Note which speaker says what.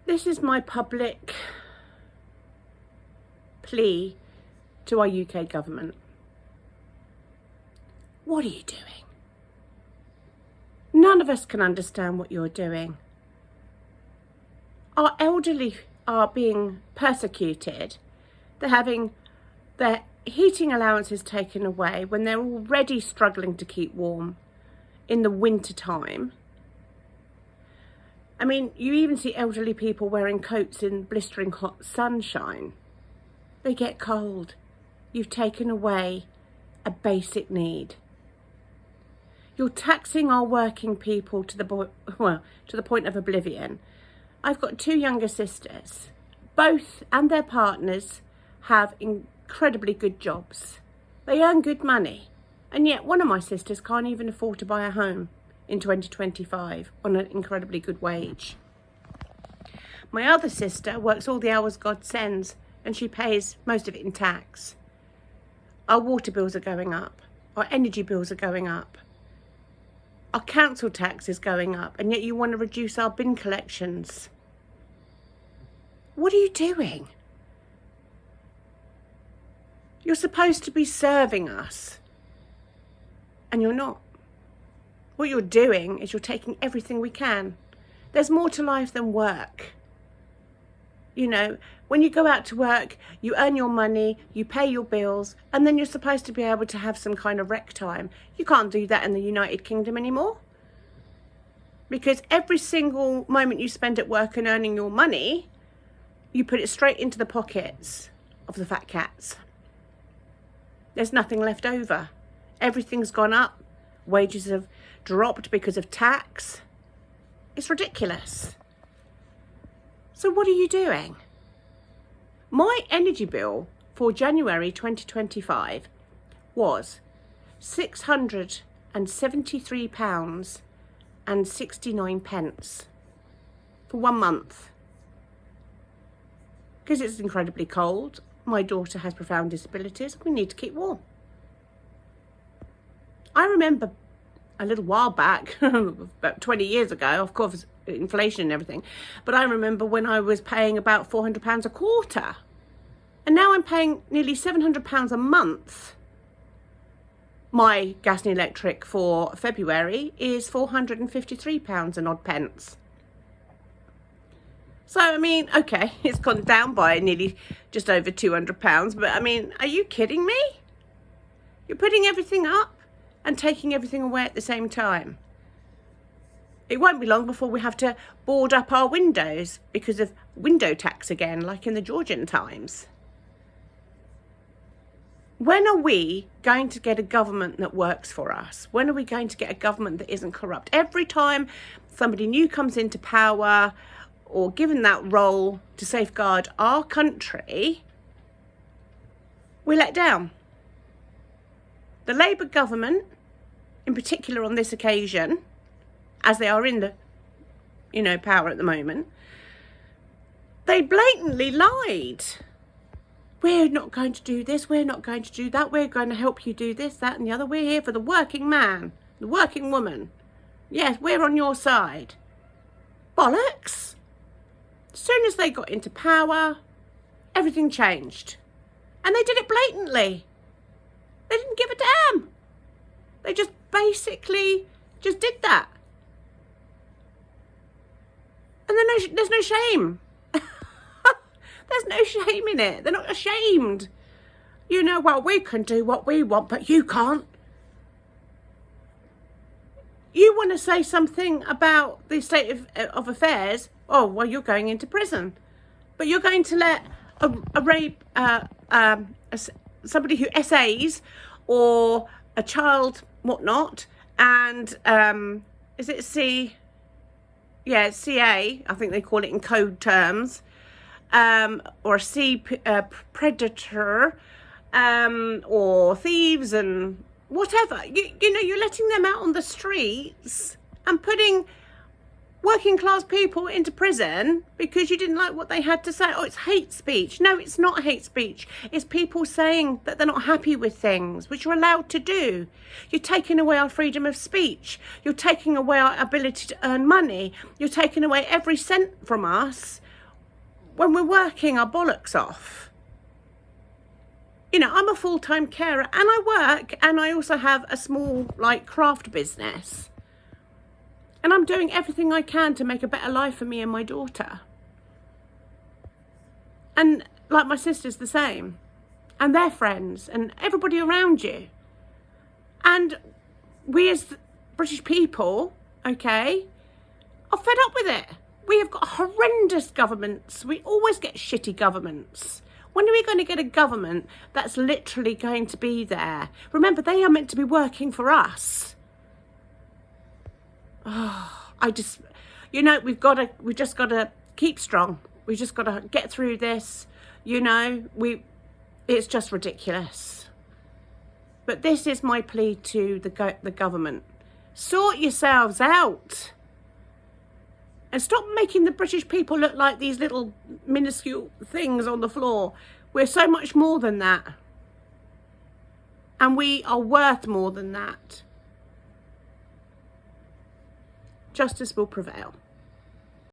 Speaker 1: This is my public plea to our UK government. What are you doing? None of us can understand what you're doing. Our elderly are being persecuted. They're having their heating allowances taken away when they're already struggling to keep warm in the winter time. I mean, you even see elderly people wearing coats in blistering hot sunshine. They get cold. You've taken away a basic need. You're taxing our working people to the point of oblivion. I've got two younger sisters. Both and their partners have incredibly good jobs. They earn good money. And yet one of my sisters can't even afford to buy a home in 2025 on an incredibly good wage. My other sister works all the hours God sends and she pays most of it in tax. Our water bills are going up. Our energy bills are going up. Our council tax is going up, and yet you want to reduce our bin collections. What are you doing? You're supposed to be serving us, and you're not. What you're doing is you're taking everything we can. There's more to life than work. You know, when you go out to work, you earn your money, you pay your bills, and then you're supposed to be able to have some kind of rec time. You can't do that in the United Kingdom anymore. Because every single moment you spend at work and earning your money, you put it straight into the pockets of the fat cats. There's nothing left over. Everything's gone up. Wages have dropped because of tax. It's ridiculous. So what are you doing? My energy bill for January 2025 was £673.69 for 1 month. Because it's incredibly cold. My daughter has profound disabilities. We need to keep warm. I remember a little while back, about 20 years ago, of course, inflation and everything, but I remember when I was paying about £400 a quarter. And now I'm paying nearly £700 a month. My gas and electric for February is £453 and odd pence. So, I mean, okay, it's gone down by nearly just over £200, but I mean, are you kidding me? You're putting everything up and taking everything away at the same time. It won't be long before we have to board up our windows because of window tax again, like in the Georgian times. When are we going to get a government that works for us? When are we going to get a government that isn't corrupt? Every time somebody new comes into power or given that role to safeguard our country, we're let down. The Labour government, in particular on this occasion, as they are in the, power at the moment, they blatantly lied. We're not going to do this, we're not going to do that, we're going to help you do this, that and the other. We're here for the working man, the working woman. Yes, we're on your side. Bollocks. As soon as they got into power, everything changed. And they did it blatantly. They didn't give a damn. They just basically just did that. And then there's no shame. There's no shame in it. They're not ashamed. Well, we can do what we want, but you can't. You want to say something about the state of affairs? Oh, well, you're going into prison. But you're going to let somebody who essays or a child, whatnot, and is it C? Yeah, CA, I think they call it in code terms, or a C predator, or thieves and whatever. You're letting them out on the streets and putting working class people into prison because you didn't like what they had to say. Oh, it's hate speech. No, it's not hate speech. It's people saying that they're not happy with things, which you're allowed to do. You're taking away our freedom of speech. You're taking away our ability to earn money. You're taking away every cent from us when we're working our bollocks off. You know, I'm a full-time carer and I work, and I also have a small like craft business. And I'm doing everything I can to make a better life for me and my daughter. And like my sister's the same. And their friends and everybody around you. And we as British people, okay, are fed up with it. We have got horrendous governments. We always get shitty governments. When are we going to get a government that's literally going to be there? Remember, they are meant to be working for us. Oh, you know, we've just got to keep strong. We've just got to get through this. You know, it's just ridiculous. But this is my plea to the government. Sort yourselves out. And stop making the British people look like these little minuscule things on the floor. We're so much more than that. And we are worth more than that. Justice will prevail.